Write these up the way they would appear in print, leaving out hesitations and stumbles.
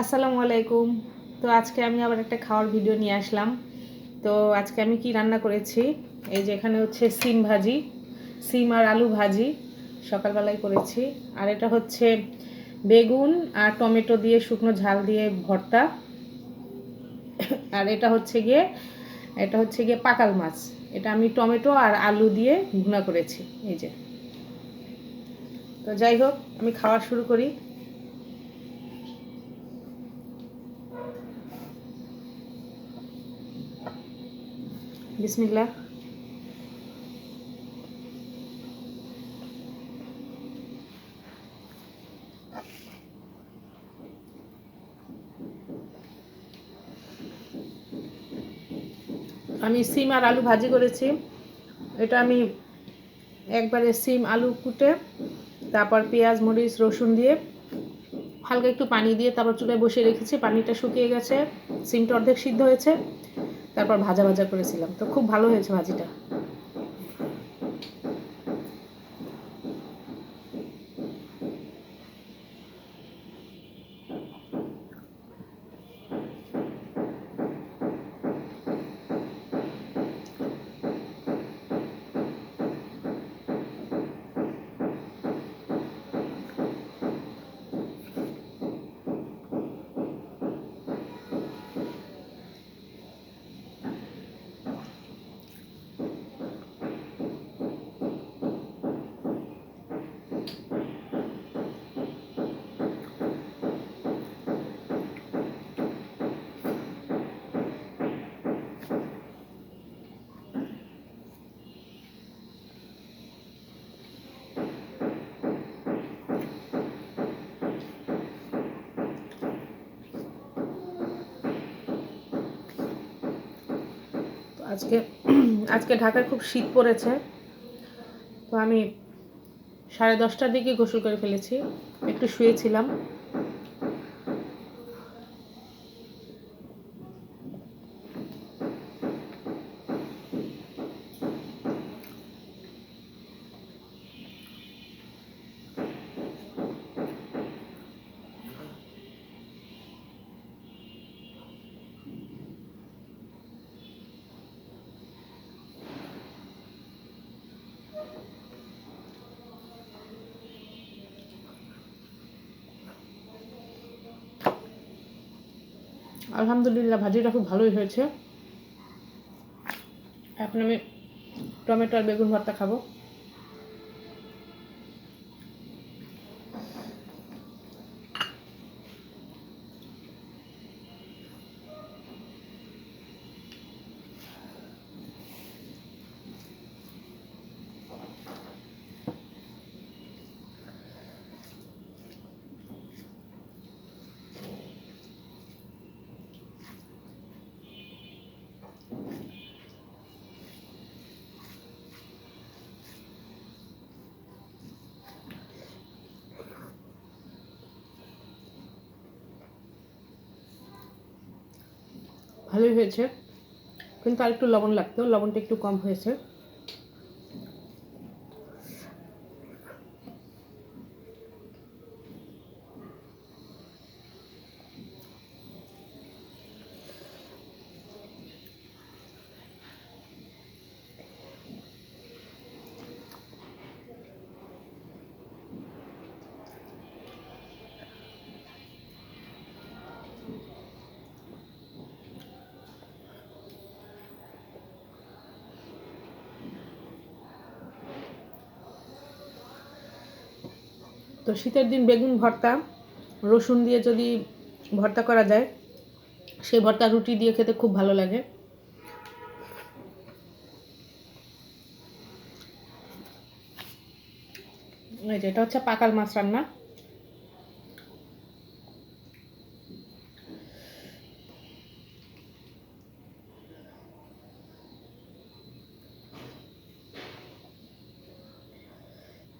আসসালামু আলাইকুম। তো আজকে আমি আবার একটা খাওয়ার ভিডিও নিয়ে আসলাম। তো আজকে আমি কি রান্না করেছি, এই যে এখানে হচ্ছে সিম ভাজি, সিম আর আলু ভাজি সকালবেলায় করেছি। আর এটা হচ্ছে বেগুন আর টমেটো দিয়ে শুকনো ঝাল দিয়ে ভর্তা। আর এটা হচ্ছে গিয়ে পাকাল মাছ। এটা আমি টমেটো আর আলু দিয়ে ভুনা করেছি। এই যে, তো যাই হোক, আমি খাওয়া শুরু করি। বিসমিল্লাহ। আমি সিম আর আলু ভাজি করেছি। এটা আমি একবারে সিম আলু কুটে, তারপর পেঁয়াজ মরিচ রসুন দিয়ে হালকা একটু পানি দিয়ে তারপর চুলায় বসিয়ে রেখেছি। পানিটা শুকিয়ে গেছে, সিমটা অর্ধেক সিদ্ধ হয়েছে, তারপর ভাজা ভাজা করেছিলাম। তো খুব ভালো হয়েছে ভাজিটা। তো আজকে আজকে ঢাকায় খুব শীত পড়েছে। তো আমি 10:30টার দিকে গোসল করে ফেলেছি, একটু শুয়েছিলাম। আলহামদুলিল্লাহ, ভাজিটা খুব ভালোই হয়েছে। এখন আমি টমেটো আর বেগুন ভর্তা খাবো। ভালোই হয়েছে, কিন্তু আর একটু লবণ লাগতো, লবণটা একটু কম হয়েছে। তো শীতের দিন বেগুন ভর্তা রসুন দিয়ে যদি ভর্তা করা যায়, সেই ভর্তা রুটি দিয়ে খেতে খুব ভালো লাগে। এই যে, এটা হচ্ছে পাকাল মাছ রান্না।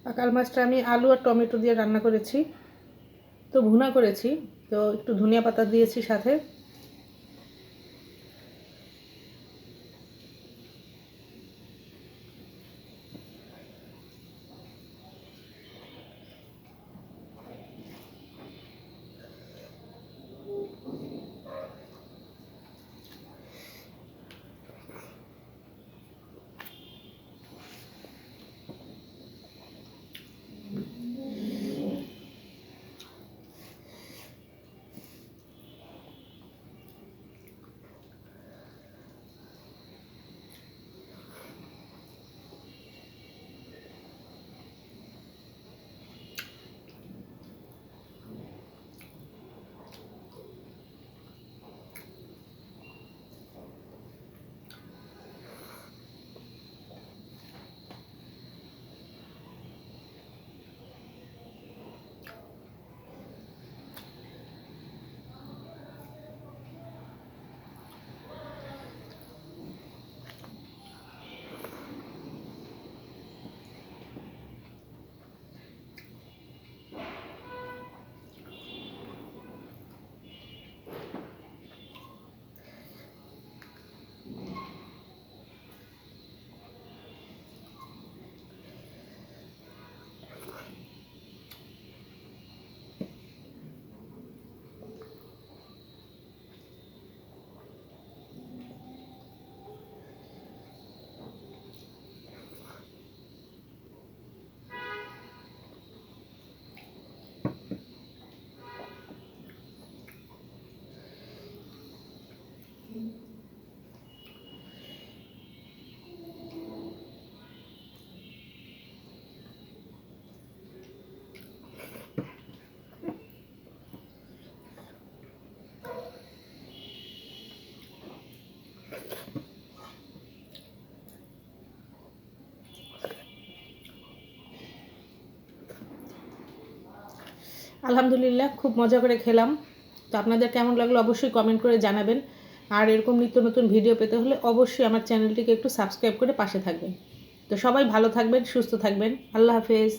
পাকাল মাছটা আমি আলু আর টমেটো দিয়ে রান্না করেছি, তো ভুনা করেছি। তো একটু ধনিয়া পাতা দিয়েছি সাথে। আলহামদুলিল্লাহ খুব মজা করে খেলাম। তো আপনাদের কেমন লাগলো অবশ্যই কমেন্ট করে জানাবেন। আর এরকম নিত্য নতুন ভিডিও পেতে হলে অবশ্যই আমার চ্যানেলটিকে একটু সাবস্ক্রাইব করে পাশে থাকবেন। তো সবাই ভালো থাকবেন, সুস্থ থাকবেন। আল্লাহ হাফেজ।